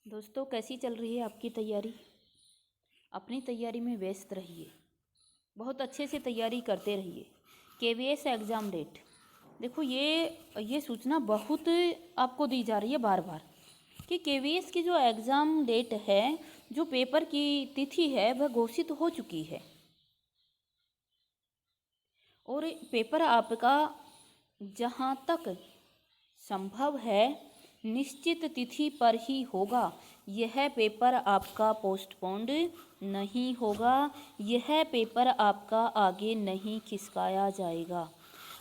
दोस्तों, कैसी चल रही है आपकी तैयारी? अपनी तैयारी में व्यस्त रहिए, बहुत अच्छे से तैयारी करते रहिए। केवीएस एग्ज़ाम डेट, देखो ये सूचना बहुत आपको दी जा रही है बार बार कि केवीएस की जो एग्ज़ाम डेट है, जो पेपर की तिथि है, वह घोषित हो चुकी है और पेपर आपका जहाँ तक संभव है निश्चित तिथि पर ही होगा। यह पेपर आपका पोस्टपोन्ड नहीं होगा, यह पेपर आपका आगे नहीं खिसकाया जाएगा।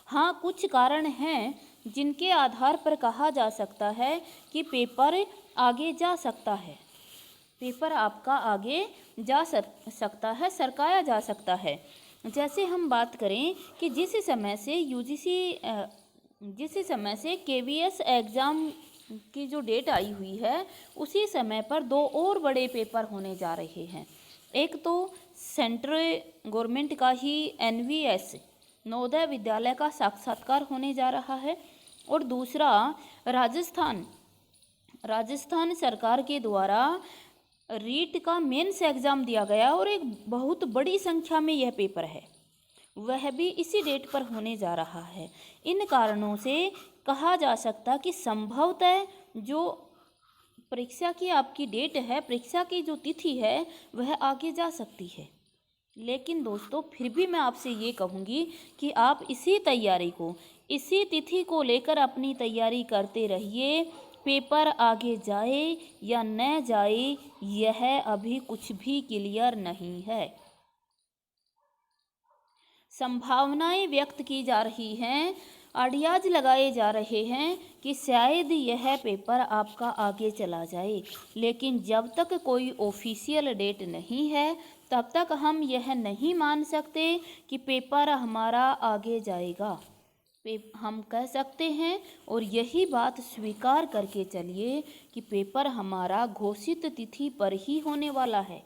हाँ, कुछ कारण हैं जिनके आधार पर कहा जा सकता है कि पेपर आगे जा सकता है, पेपर आपका आगे जा सकता है, सरकाया जा सकता है। जैसे हम बात करें कि जिस समय से केवीएस एग्ज़ाम की जो डेट आई हुई है, उसी समय पर दो और बड़े पेपर होने जा रहे हैं। एक तो सेंट्रल गवर्नमेंट का ही एनवीएस नवोदय विद्यालय का साक्षात्कार होने जा रहा है और दूसरा राजस्थान सरकार के द्वारा रीट का मेंस एग्ज़ाम दिया गया और एक बहुत बड़ी संख्या में यह पेपर है, वह भी इसी डेट पर होने जा रहा है। इन कारणों से कहा जा सकता कि संभवतः जो परीक्षा की आपकी डेट है, परीक्षा की जो तिथि है, वह आगे जा सकती है। लेकिन दोस्तों, फिर भी मैं आपसे ये कहूँगी कि आप इसी तिथि को लेकर अपनी तैयारी करते रहिए। पेपर आगे जाए या न जाए, यह अभी कुछ भी क्लियर नहीं है। संभावनाएं व्यक्त की जा रही हैं, आइडियाज लगाए जा रहे हैं कि शायद यह पेपर आपका आगे चला जाए, लेकिन जब तक कोई ऑफिशियल डेट नहीं है, तब तक हम यह नहीं मान सकते कि पेपर हमारा आगे जाएगा। हम कह सकते हैं और यही बात स्वीकार करके चलिए कि पेपर हमारा घोषित तिथि पर ही होने वाला है,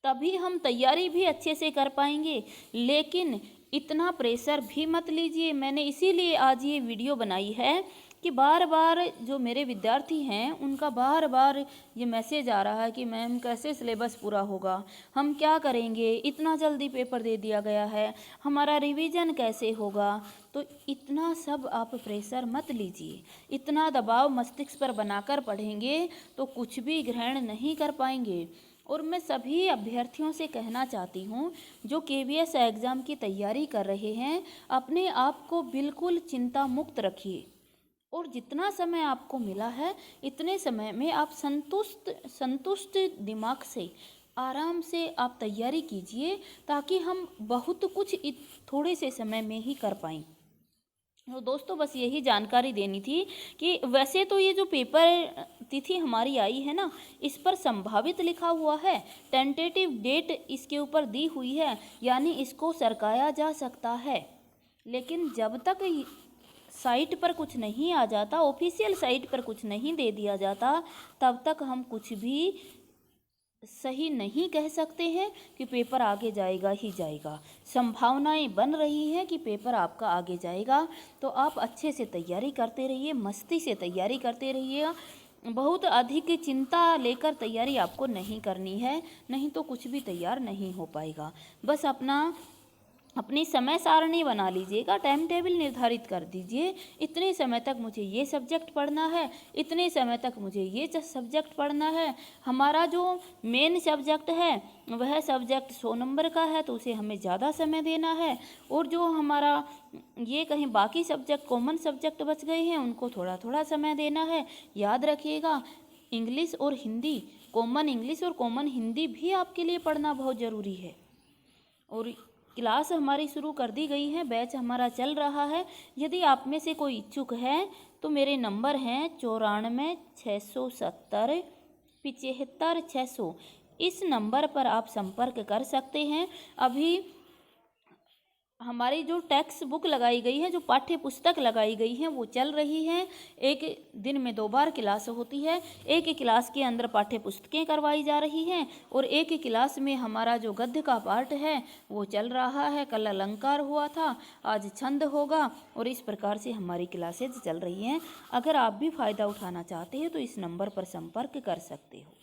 तभी हम तैयारी भी अच्छे से कर पाएंगे। लेकिन इतना प्रेशर भी मत लीजिए। मैंने इसीलिए आज ये वीडियो बनाई है कि बार बार जो मेरे विद्यार्थी हैं, उनका बार बार ये मैसेज आ रहा है कि मैम कैसे सिलेबस पूरा होगा, हम क्या करेंगे, इतना जल्दी पेपर दे दिया गया है, हमारा रिवीजन कैसे होगा। तो इतना सब आप प्रेशर मत लीजिए। इतना दबाव मस्तिष्क पर बनाकर पढ़ेंगे तो कुछ भी ग्रहण नहीं कर पाएंगे। और मैं सभी अभ्यर्थियों से कहना चाहती हूँ जो केवीएस एग्ज़ाम की तैयारी कर रहे हैं, अपने आप को बिल्कुल चिंता मुक्त रखिए और जितना समय आपको मिला है, इतने समय में आप संतुष्ट दिमाग से आराम से आप तैयारी कीजिए, ताकि हम बहुत कुछ थोड़े से समय में ही कर पाएँ। तो दोस्तों, बस यही जानकारी देनी थी कि वैसे तो ये जो पेपर तिथि हमारी आई है ना, इस पर संभावित लिखा हुआ है, टेंटेटिव डेट इसके ऊपर दी हुई है, यानी इसको सरकाया जा सकता है। लेकिन जब तक साइट पर कुछ नहीं आ जाता, ऑफिशियल साइट पर कुछ नहीं दे दिया जाता, तब तक हम कुछ भी सही नहीं कह सकते हैं कि पेपर आगे जाएगा ही जाएगा। संभावनाएं बन रही हैं कि पेपर आपका आगे जाएगा, तो आप अच्छे से तैयारी करते रहिए, मस्ती से तैयारी करते रहिएगा। बहुत अधिक चिंता लेकर तैयारी आपको नहीं करनी है, नहीं तो कुछ भी तैयार नहीं हो पाएगा। बस अपनी समय सारणी बना लीजिएगा, टाइम टेबल निर्धारित कर दीजिए। इतने समय तक मुझे ये सब्जेक्ट पढ़ना है, इतने समय तक मुझे ये सब्जेक्ट पढ़ना है। हमारा जो मेन सब्जेक्ट है, वह सब्जेक्ट 100 नंबर का है, तो उसे हमें ज़्यादा समय देना है। और जो हमारा ये कहीं बाकी सब्जेक्ट, कॉमन सब्जेक्ट बच गए हैं, उनको थोड़ा थोड़ा समय देना है। याद रखिएगा, इंग्लिश और हिंदी, कॉमन इंग्लिश और कॉमन हिंदी भी आपके लिए पढ़ना बहुत ज़रूरी है। और क्लास हमारी शुरू कर दी गई है, बैच हमारा चल रहा है। यदि आप में से कोई इच्छुक है तो मेरे नंबर हैं 94 670 75 600। इस नंबर पर आप संपर्क कर सकते हैं। अभी हमारी जो टेक्स्ट बुक लगाई गई है, जो पाठ्य पुस्तक लगाई गई है, वो चल रही है। एक दिन में 2 बार क्लास होती है। एक क्लास के अंदर पाठ्य पुस्तकें करवाई जा रही हैं और एक क्लास में हमारा जो गद्य का पार्ट है वो चल रहा है। कल अलंकार हुआ था, आज छंद होगा और इस प्रकार से हमारी क्लासेज चल रही हैं। अगर आप भी फ़ायदा उठाना चाहते हैं तो इस नंबर पर संपर्क कर सकते हो।